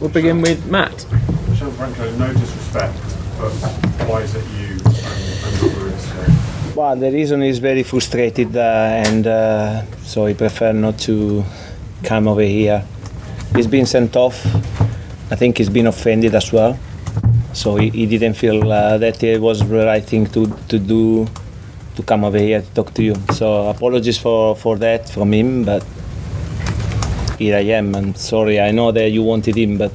We'll begin with Matt. Gianfranco, no disrespect, but why is it you and not Maurizio? Well, the reason is very frustrated and so he prefer not to come over here. He's been sent off. I think he's been offended as well. So he didn't feel that it was the right thing to do, to come over here to talk to you. So apologies for that from him, but here I am. I'm sorry. I know that you wanted him, but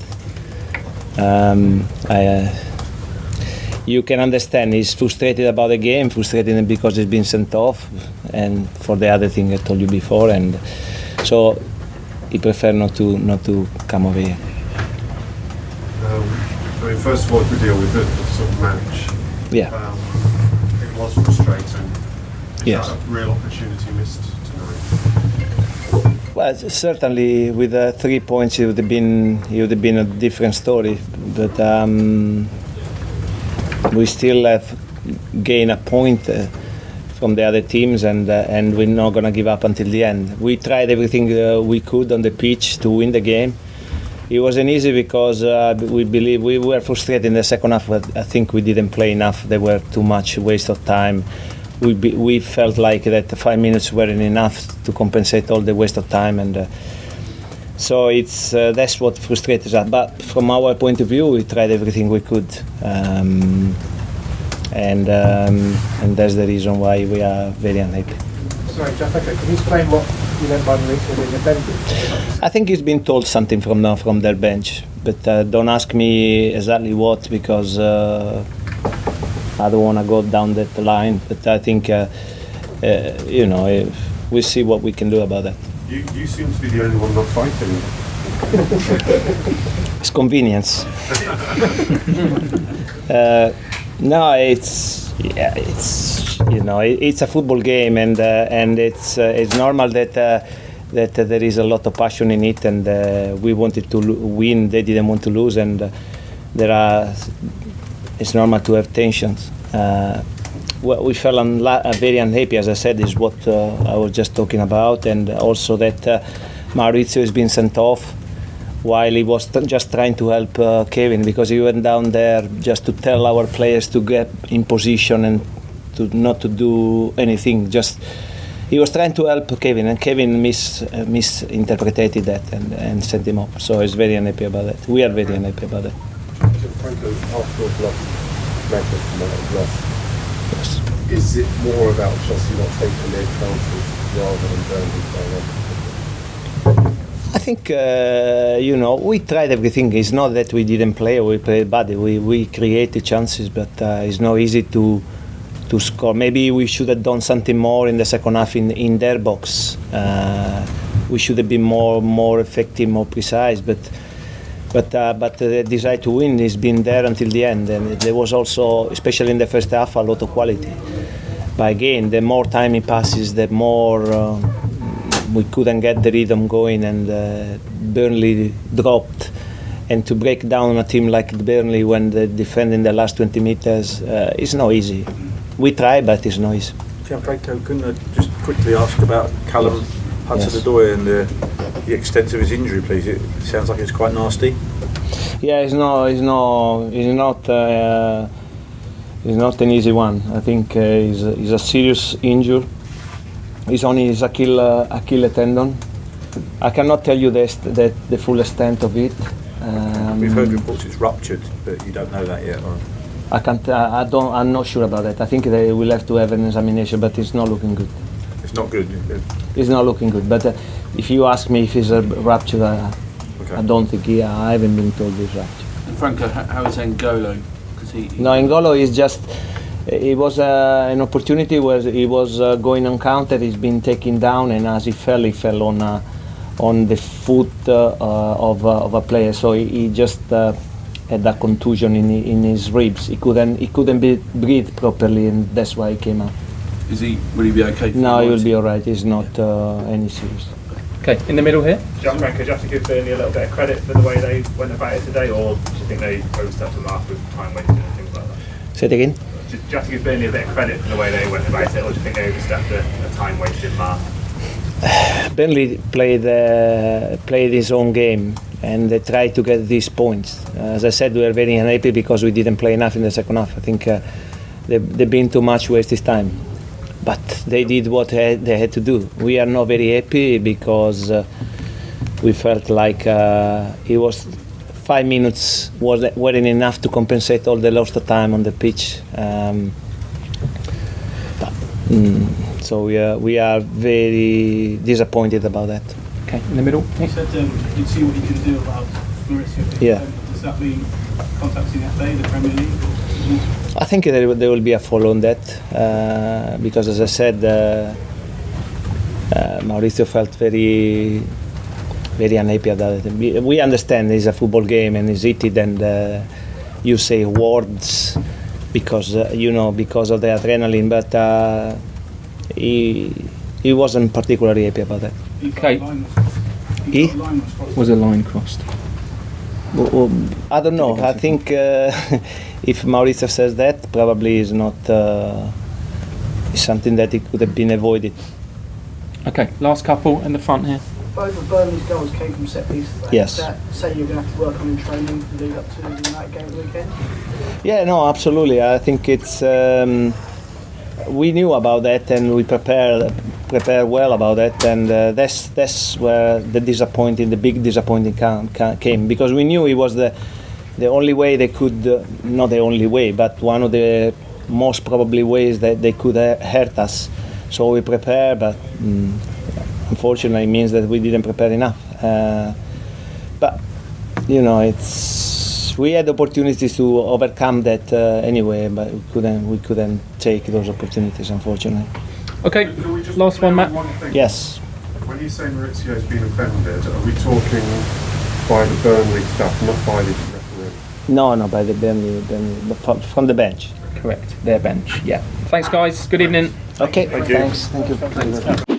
you can understand he's frustrated about the game, frustrated because he's been sent off, and for the other thing I told you before, and so he prefer not to come over here. I mean, first of all, to deal with the sort of match. Yeah. It was frustrating. Is Yes. that a real opportunity missed tonight? Well, certainly with 3 points it would have been a different story, but we still have gained a point from the other teams, and we're not going to give up until the end. We tried everything we could on the pitch to win the game. It wasn't easy because we believe we were frustrated in the second half, but I think we didn't play enough. There were too much waste of time. We felt like that 5 minutes weren't enough to compensate all the waste of time, and so it's that's what frustrates us. But from our point of view, we tried everything we could, and that's the reason why we are very unhappy. Sorry, Gianfranco, can you explain what you meant by Maurizio being offended? I think he's been told something from their bench, but don't ask me exactly what, because I don't want to go down that line. But I think we'll see what we can do about that. You seem to be the only one not fighting. It's convenience. No, it's a football game, and it's normal that there is a lot of passion in it, and we wanted to win. They didn't want to lose, and it's normal to have tensions. Well, we felt very unhappy, as I said, is what I was just talking about, and also that Maurizio has been sent off while he was just trying to help Kevin, because he went down there just to tell our players to get in position and not to do anything. Just he was trying to help Kevin, and Kevin misinterpreted that and sent him off. So he's very unhappy about that. We are very unhappy about that. Gianfranco, Arsenal's lost, Manchester United's lost. Yes. Is it more about Chelsea not taking their chances rather than Burnley playing on? I think we tried everything. It's not that we didn't play or we played badly. We created chances, but it's not easy to score. Maybe we should have done something more in the second half in their box. We should have been more effective, more precise. But the desire to win has been there until the end, and there was also, especially in the first half, a lot of quality. But again, the more time it passes, the more we couldn't get the rhythm going, and Burnley dropped. And to break down a team like Burnley when they defend in the last 20 meters is not easy. We try, but it's not easy. Gianfranco, couldn't I just quickly ask about Callum Hudson-Odoi and the extent of his injury, please? It sounds like it's quite nasty. Yeah, it's not an easy one. I think he's a serious injury. It's only his Achilles tendon. I cannot tell you the full extent of it. We've heard reports it's ruptured, but you don't know that yet, or? I'm not sure about that. I think they will have to have an examination, but it's not looking good. It's not good. It's not looking good. But if you ask me if it's a rupture, I don't think I haven't been told it's rupture. And Franco, how is N'Golo? No, N'Golo is just. It was an opportunity where he was going uncounted. He's been taken down, and as he fell on the foot of a player. So he just had a contusion in his ribs. He couldn't breathe properly, and that's why he came out. Will he be okay? No, he will be all right. He's not any serious. Okay, in the middle here. Gianfranco, do you have to give Burnley a little bit of credit for the way they went about it today, or do you think they overstepped the mark with time wasted and things like that? Say it again. Do you have to give Burnley a bit of credit for the way they went about it, or do you think they overstepped the time wasted mark? Burnley played his own game. and they try to get these points. As I said, we are very unhappy because we didn't play enough in the second half. I think they've been too much wasted time, but they did what they had to do. We are not very happy because we felt like it was 5 minutes weren't enough to compensate all the lost time on the pitch. So we are very disappointed about that. Okay, in the middle. You said you'd see what you can do about Maurizio. Yeah. Does that mean contacting FA, the Premier League? I think there will be a follow on that because, as I said, Maurizio felt very unhappy about it. We understand it's a football game and it's heated, and you say words because because of the adrenaline, but he wasn't particularly happy about that. Okay. Was a line crossed? Well, I don't know. I think if Maurizio says that, probably is not is something that it could have been avoided. Okay, last couple in the front here. Both of Burnley's goals came from set pieces. Yes. Does that say you're going to have to work on in training to lead up to the United game at the weekend? Yeah, no, absolutely. I think it's we knew about that and we prepared well about that, and that's where the big disappointing came, because we knew it was the only way they could, not the only way, but one of the most probably ways that they could hurt us. So we prepared, but unfortunately it means that we didn't prepare enough. But we had opportunities to overcome that anyway, but we couldn't take those opportunities, unfortunately. Okay, Can we just last one, Matt. thing? Yes. When you say Maurizio's been offended, are we talking by the Burnley staff, not by the referee? No, by the Burnley, but from the bench. Correct, their bench. Yeah. Thanks, guys. Good evening. Okay. Thank you. Thanks. Thank you.